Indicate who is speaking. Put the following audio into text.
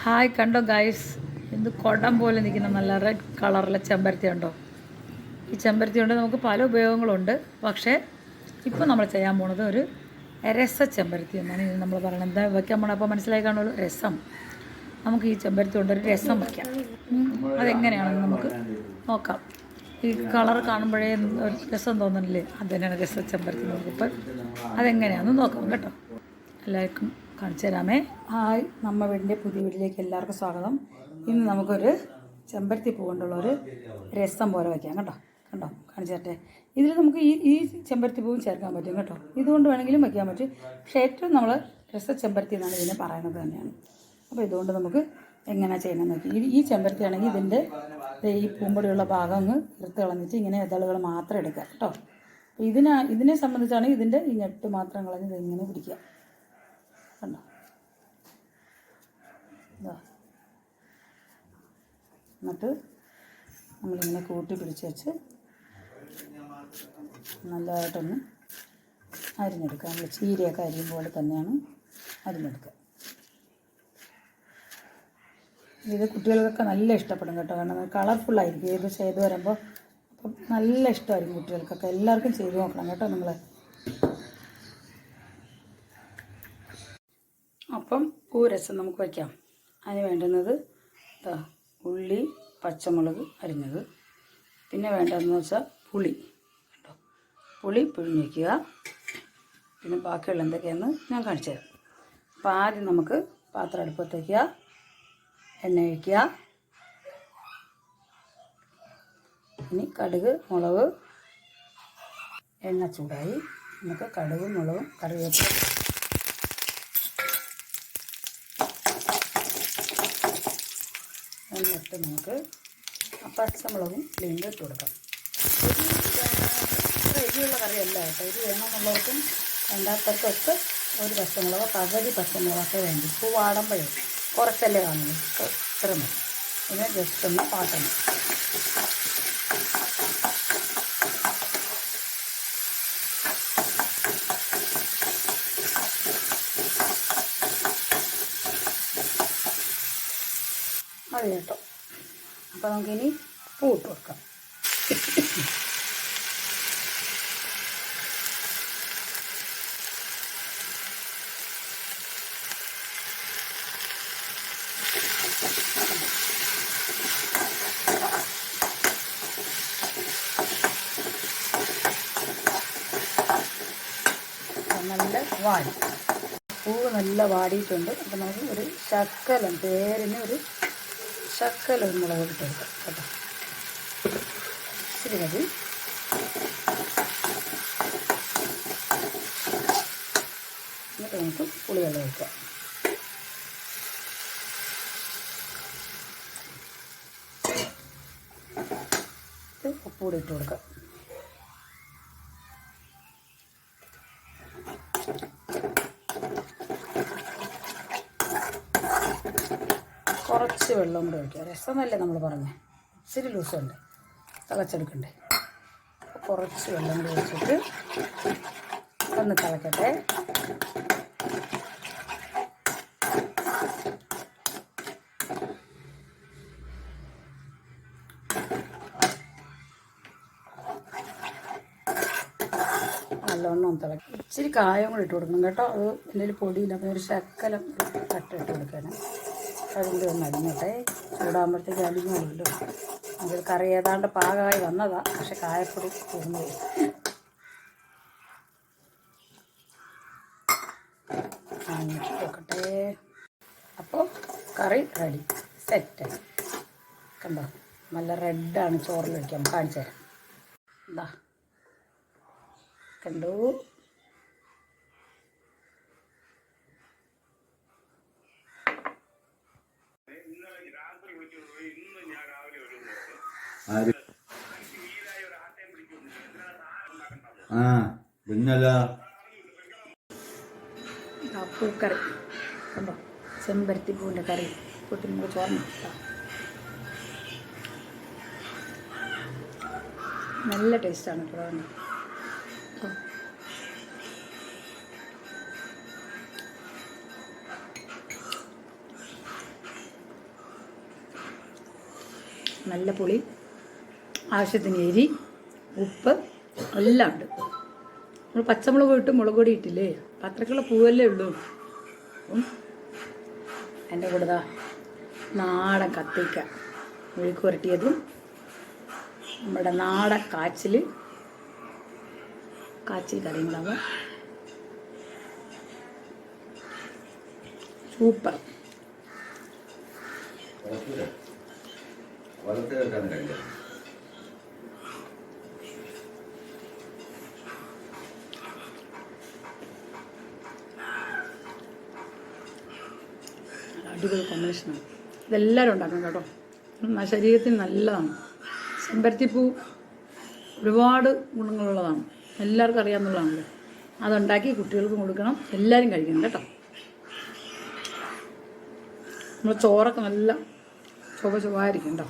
Speaker 1: Hi കണ്ടോ guys, എന്ത് കുടം പോലെ നിൽക്കുന്ന നല്ല റെഡ് കളറിലെ ചെമ്പരത്തി ഉണ്ടോ. ഈ ചെമ്പരത്തി കൊണ്ട് നമുക്ക് പല ഉപയോഗങ്ങളുണ്ട്. പക്ഷേ ഇപ്പോൾ നമ്മൾ ചെയ്യാൻ പോണത് ഒരു രസ ചെമ്പരത്തി എന്നാണ് ഇത് നമ്മൾ പറയുന്നത്. എന്താ വയ്ക്കാൻ പോകണം അപ്പോൾ മനസ്സിലായി കാണുമല്ലോ, രസം. നമുക്ക് ഈ ചെമ്പരത്തി കൊണ്ടൊരു രസം വയ്ക്കാം. അതെങ്ങനെയാണെന്ന് നമുക്ക് നോക്കാം. ഈ കളർ കാണുമ്പോഴേ ഒരു രസം തോന്നണില്ലേ, അത് തന്നെയാണ് രസ ചെമ്പരത്തി. നമുക്കിപ്പോൾ അതെങ്ങനെയാണെന്ന് നോക്കാം കേട്ടോ. എല്ലാവർക്കും കാണിച്ചു തരാമേ. ഹായ്, നമ്മ വീടിൻ്റെ പുതിയ വീട്ടിലേക്ക് എല്ലാവർക്കും സ്വാഗതം. ഇന്ന് നമുക്കൊരു ചെമ്പരത്തി പൂ കൊണ്ടുള്ളൊരു രസം പോലെ വയ്ക്കാം കേട്ടോ. കണ്ടോ, കാണിച്ചു തരട്ടെ. ഇതിൽ നമുക്ക് ഈ ചെമ്പരത്തി പൂവും ചേർക്കാൻ പറ്റും കേട്ടോ. ഇതുകൊണ്ട് വേണമെങ്കിലും വയ്ക്കാൻ പറ്റും. പക്ഷേ ഏറ്റവും നമ്മൾ രസ ചെമ്പരത്തി എന്നാണ് ഇതിനെ പറയുന്നത് തന്നെയാണ്. അപ്പോൾ ഇതുകൊണ്ട് നമുക്ക് എങ്ങനെയാണ് ചെയ്യണമെന്ന് നോക്കി. ഈ ചെമ്പരത്തി ആണെങ്കിൽ ഇതിൻ്റെ ഈ പൂമ്പൊടിയുള്ള ഭാഗം അങ്ങ് എടുത്ത് കളഞ്ഞിട്ട് ഇങ്ങനെ ഇതളുകൾ മാത്രം എടുക്കുക കേട്ടോ. അപ്പോൾ ഇതിനെ സംബന്ധിച്ചാണെങ്കിൽ ഇതിൻ്റെ ഈ ഞെട്ട് മാത്രം കളഞ്ഞ് ഇതിങ്ങനെ പിടിക്കുക. കണ്ടോ, ഇതാ. എന്നിട്ട് നമ്മളിങ്ങനെ കൂട്ടി പിടിച്ച് വെച്ച് നല്ലതായിട്ടൊന്ന് അരിഞ്ഞെടുക്കുക. നമ്മൾ ചീരയൊക്കെ അരിയും പോലെ തന്നെയാണ് അരിഞ്ഞെടുക്കുക. ഇത് കുട്ടികൾക്കൊക്കെ നല്ല ഇഷ്ടപ്പെടും കേട്ടോ. കാരണം കളർഫുള്ളായിരിക്കും. ഏത് ചെയ്ത് വരുമ്പോൾ അപ്പം നല്ല ഇഷ്ടമായിരിക്കും കുട്ടികൾക്കൊക്കെ. എല്ലാവർക്കും ചെയ്ത് നോക്കണം കേട്ടോ നിങ്ങൾ. അപ്പം പൂരസം നമുക്ക് വയ്ക്കാം. അതിന് വേണ്ടുന്നത് ഉള്ളി, പച്ചമുളക് അരിഞ്ഞത്, പിന്നെ വേണ്ടതെന്ന് വെച്ചാൽ പുളി കേട്ടോ. പുളി പിഴിഞ്ഞ് വയ്ക്കുക. പിന്നെ ബാക്കിയുള്ള എന്തൊക്കെയാണെന്ന് ഞാൻ കാണിച്ചു തരാം. അപ്പോൾ ആദ്യം നമുക്ക് പാത്രം അടുപ്പത്ത് വയ്ക്കുക, എണ്ണ ഒഴിക്കുക. ഇനി കടുക്, മുളക്, എണ്ണ ചൂടായി നമുക്ക് കടുകും മുളകും കറിവേപ്പില എന്നിട്ട് നമുക്ക് പച്ചമുളകും ക്ലീനിൽ ഇട്ട് കൊടുക്കാം. ഒരു എരിയുള്ള കറിയല്ല കേട്ടോ. ഇത് വേണമെന്നുള്ളവർക്കും വേണ്ടാത്തവർക്കൊക്കെ ഒരു പച്ചമുളക്, പകുതി പച്ചമുളകൊക്കെ വേണ്ടി. പൂ വാടുമ്പോഴേ കുറച്ചല്ലേ കാണുള്ളൂ. അപ്പോൾ ഇത്ര മതി. ഇതിനെ ജസ്റ്റ് ഒന്ന് പാട്ടണം. മതി കേട്ടോ. അപ്പോൾ നമുക്കിനി പൂ ഇട്ട് കൊടുക്കാം. നല്ല വാടി, പൂവ് നല്ല വാടിയിട്ടുണ്ട്. അപ്പോൾ നമുക്ക് ഒരു ശക്കലം പേരിന് ഒരു ശക്കലം മുളക് ഇട്ട് കൊടുക്കാം കേട്ടോ. ഇച്ചിരി മതി. എന്നിട്ട് നമുക്ക് പുളിവെള്ളം ഒഴിക്കാം. ഉപ്പൂടി ഇട്ട് കൊടുക്കാം. കുറച്ച് വെള്ളം കൂടെ ഒഴിക്കുക. രസമല്ലേ നമ്മൾ പറഞ്ഞത്, ഇച്ചിരി ലൂസുണ്ട്, തിളച്ചെടുക്കണ്ടേ. കുറച്ച് വെള്ളം കൂടെ ഒഴിച്ചിട്ട് ഒന്ന് തിളക്കട്ടെ. നല്ലോണം തിളക്കി ഇച്ചിരി കായം കൂടെ ഇട്ട് കൊടുക്കണം കേട്ടോ. അത് എന്തെങ്കിലും പൊടിയില്ല. അപ്പോൾ ഒരു ശക്കലം ഇട്ട് കൊടുക്കണം. അതിൻ്റെ ഒന്ന് അരിഞ്ഞട്ടെ. ചൂടാകുമ്പോഴത്തേക്ക് അരിഞ്ഞല്ലോ. അത് കറി ഏതാണ്ട് പാകമായി വന്നതാണ്. പക്ഷെ കായപ്പൊടി തീർന്നു പോയി. നോക്കട്ടെ. അപ്പോൾ കറി റെഡി, സെറ്റായി. കണ്ടോ, നല്ല റെഡാണ്. ചോറിൽ വയ്ക്കാം. കാണിച്ചു തരാം. എന്താ കണ്ടു. പൂക്കറി കണ്ടോ, ചെമ്പരത്തി പൂവിൻ്റെ കറി കൂട്ടി നമുക്ക് ചോറിന്. നല്ല ടേസ്റ്റാണ് കേട്ടോ. നല്ല പുളി, ആവശ്യത്തിന് എരി, ഉപ്പ് എല്ലാം ഉണ്ട്. നമ്മൾ പച്ചമുളക് ഇട്ട് മുളക് പൊടി ഇട്ടില്ലേ, അത്രയ്ക്കുള്ള പൂവല്ലേ ഉള്ളൂ. അപ്പം എൻ്റെ കൂടെ നാടൻ കത്തിക്ക മെഴുക്ക് പുരട്ടിയതും നമ്മുടെ നാടൻ കാച്ചിൽ കറിയും കൂടെ സൂപ്പർ. അടിപൊളി കോമ്പിനേഷനാണ്. ഇതെല്ലാവരും ഉണ്ടാക്കണം കേട്ടോ, ശരീരത്തിന് നല്ലതാണ്. ചെമ്പരത്തിപ്പൂ ഒരുപാട് ഗുണങ്ങളുള്ളതാണ്, എല്ലാവർക്കും അറിയാമെന്നുള്ളതാണല്ലോ. അതുണ്ടാക്കി കുട്ടികൾക്കും കൊടുക്കണം, എല്ലാവരും കഴിക്കണം കേട്ടോ. നമ്മൾ ചോറൊക്കെ നല്ല ചൊവ്വായിരിക്കും കേട്ടോ.